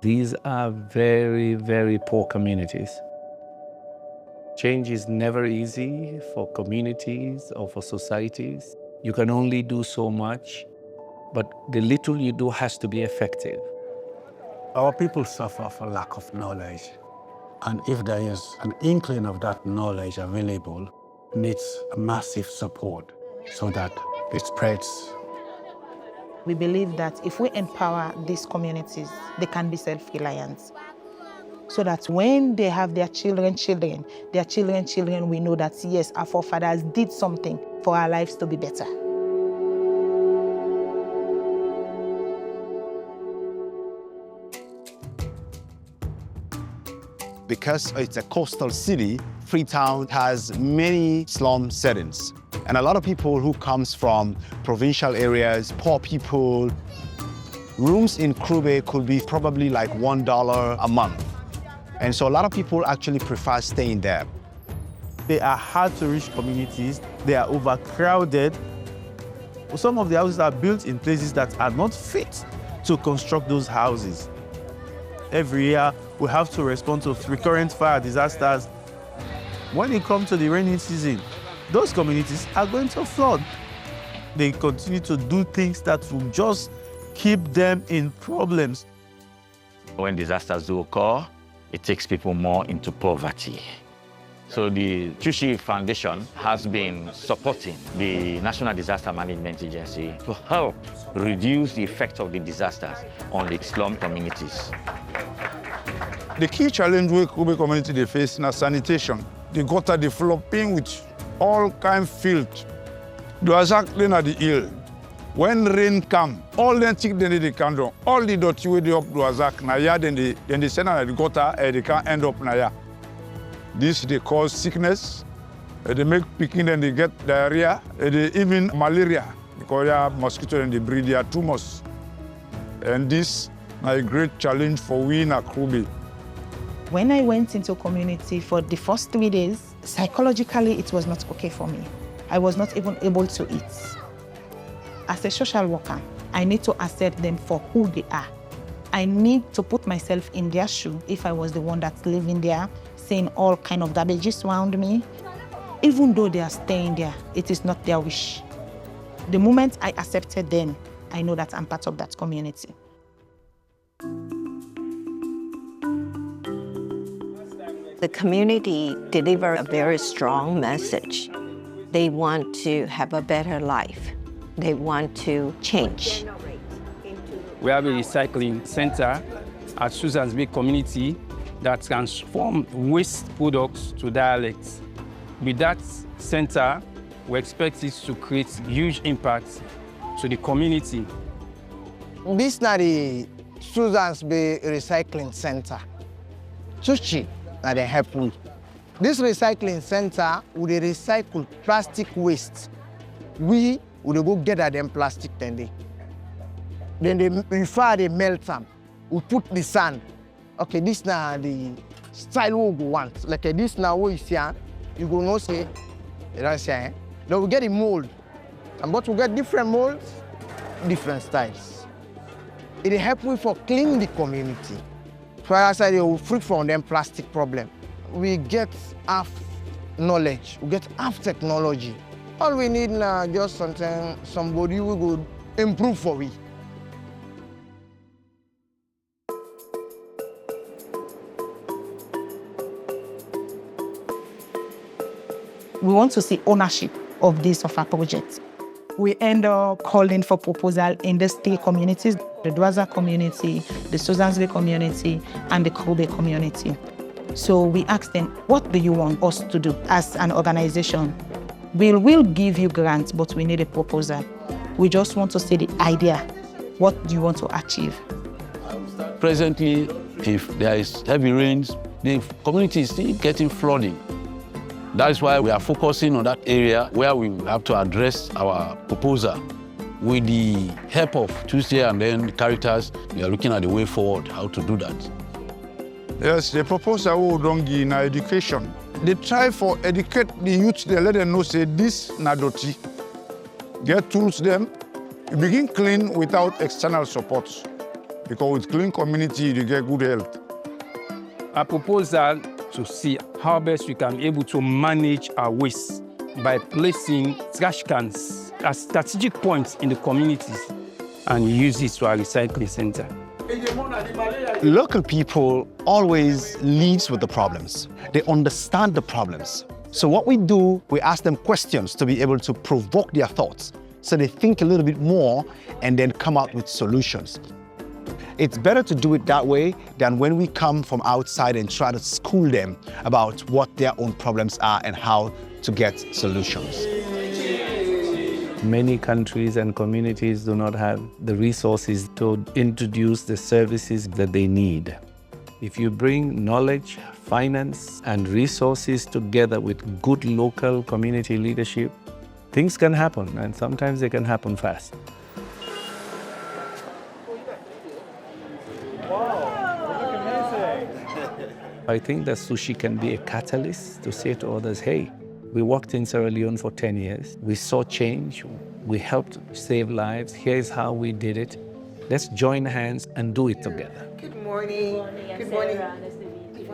These are very, very poor communities. Change is never easy for communities or for societies. You can only do so much, but the little you do has to be effective. Our people suffer for lack of knowledge. And if there is an inkling of that knowledge available, it needs massive support so that it spreads. We believe that if we empower these communities, they can be self-reliant. So that when they have their children, we know that yes, our forefathers did something for our lives to be better. Because it's a coastal city, Freetown has many slum settings. And a lot of people who comes from provincial areas, poor people, rooms in Kroo Bay could be probably like $1 a month. And so a lot of people actually prefer staying there. They are hard to reach communities. They are overcrowded. Some of the houses are built in places that are not fit to construct those houses. Every year, we have to respond to recurrent fire disasters. When it comes to the rainy season, those communities are going to flood. They continue to do things that will just keep them in problems. When disasters do occur, it takes people more into poverty. So the Tzu Chi Foundation has been supporting the National Disaster Management Agency to help reduce the effect of the disasters on the slum communities. The key challenge we Kroo Bay community they face is sanitation. The gutter developing with all kind of filth. The exactly at the hill. When rain come, all the things they can do, all the dirty way they up to Azak na ya, then they send out the gutter, they can end up na ya. This they cause sickness, they make picking and they get diarrhea, they even malaria because they have mosquito and they breed their tumors. And this is a great challenge for we in Kroo Bay. When I went into community for the first 3 days, psychologically it was not okay for me. I was not even able to eat. As a social worker, I need to accept them for who they are. I need to put myself in their shoe if I was the one that's living there, seeing all kind of garbages around me. Even though they are staying there, it is not their wish. The moment I accepted them, I know that I'm part of that community. The community deliver a very strong message. They want to have a better life. They want to change. We have a recycling center at Susan's Bay community that transforms waste products to dialects. With that center, we expect it to create huge impact to the community. This is the Susan's Bay Recycling Center. Tzu Chi, they help me. This recycling center would recycle plastic waste. We would go gather them plastic then before they melt them, we put the sand. Okay, this now the style we want. Like this now what you see, you go no say, you don't say. Then we get the mold, but we get different molds, different styles. It help we for clean the community. So I said we will free from them plastic problem. We get half knowledge, we get half technology. All we need now just somebody who would improve for we. We want to see ownership of our project. We end up calling for proposal in the 3 communities, the Dwaza community, the Susan's Bay community, and the Kroo Bay community. So we asked them, what do you want us to do as an organization? We'll give you grants, but we need a proposal. We just want to see the idea. What do you want to achieve? Presently, if there is heavy rains, the community is still getting flooding. That's why we are focusing on that area where we have to address our proposal. With the help of Tzu Chi and then the characters, we are looking at the way forward, how to do that. Yes, the proposal we don't give in education. They try for educate the youth, they let them know, say this na dirty. Get tools them, you begin clean without external support. Because with clean community, you get good health. I propose that to see how best we can be able to manage our waste by placing trash cans at strategic points in the communities and use it to our recycling center. Local people always leads with the problems. They understand the problems. So what we do, we ask them questions to be able to provoke their thoughts. So they think a little bit more and then come out with solutions. It's better to do it that way than when we come from outside and try to school them about what their own problems are and how to get solutions. Many countries and communities do not have the resources to introduce the services that they need. If you bring knowledge, finance, and resources together with good local community leadership, things can happen, and sometimes they can happen fast. I think that Tzu Chi can be a catalyst to say to others, hey, we worked in Sierra Leone for 10 years. We saw change. We helped save lives. Here's how we did it. Let's join hands and do it together. Good morning. Good morning.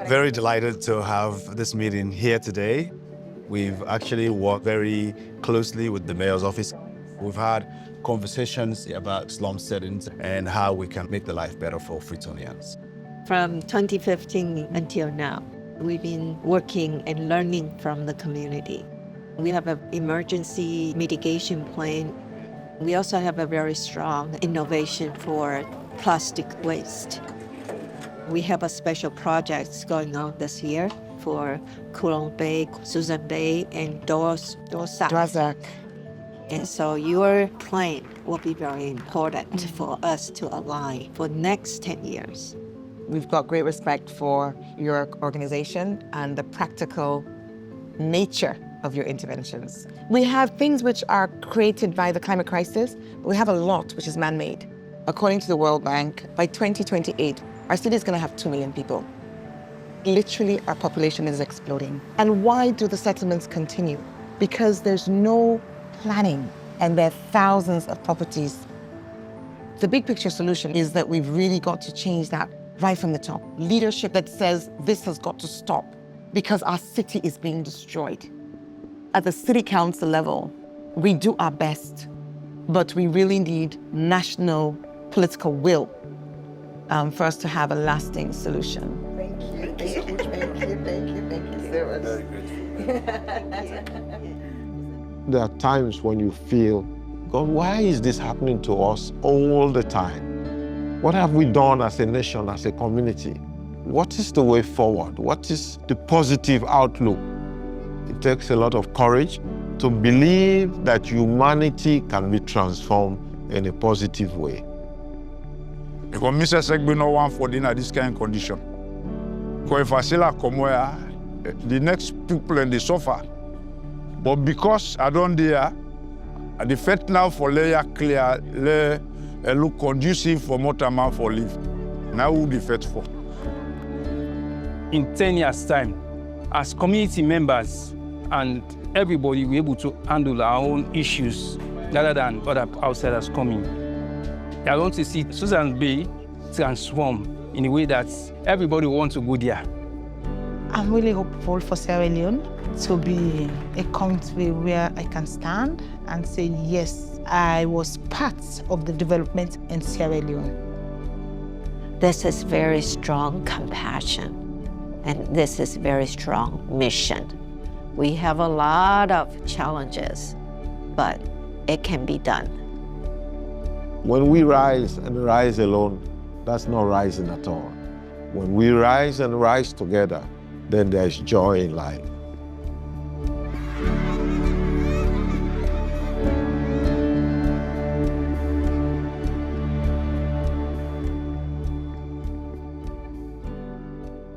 Very delighted to have this meeting here today. We've actually worked very closely with the mayor's office. We've had conversations about slum settings and how we can make the life better for Freetonians. From 2015 until now, we've been working and learning from the community. We have an emergency mitigation plan. We also have a very strong innovation for plastic waste. We have a special projects going on this year for Kroo Bay, Susan Bay, and Dorzak. And so your plan will be very important for us to align for next 10 years. We've got great respect for your organization and the practical nature of your interventions. We have things which are created by the climate crisis, but we have a lot which is man-made. According to the World Bank, by 2028, our city is going to have 2 million people. Literally, our population is exploding. And why do the settlements continue? Because there's no planning, and there are thousands of properties. The big picture solution is that we've really got to change that right from the top. Leadership that says this has got to stop because our city is being destroyed. At the city council level, we do our best, but we really need national political will for us to have a lasting solution. Thank you. Thank you. Thank you. Thank you. Thank you so much. There are times when you feel, God, why is this happening to us all the time? What have we done as a nation, as a community? What is the way forward? What is the positive outlook? It takes a lot of courage to believe that humanity can be transformed in a positive way. Because Mr. Segbe no one for dinner this kind of condition. Because if I say like come here, the next people and they suffer. But because I don't dare, the fact now for layer clear, look conducive for motor man for live. Now who the fact for? In 10 years' time, as community members and everybody, we're able to handle our own issues rather than other outsiders coming. I want to see Susan Bay transform in a way that everybody wants to go there. I'm really hopeful for Sierra Leone to be a country where I can stand and say, yes, I was part of the development in Sierra Leone. This is very strong compassion, and this is very strong mission. We have a lot of challenges, but it can be done. When we rise and rise alone, that's not rising at all. When we rise and rise together, then there's joy in life.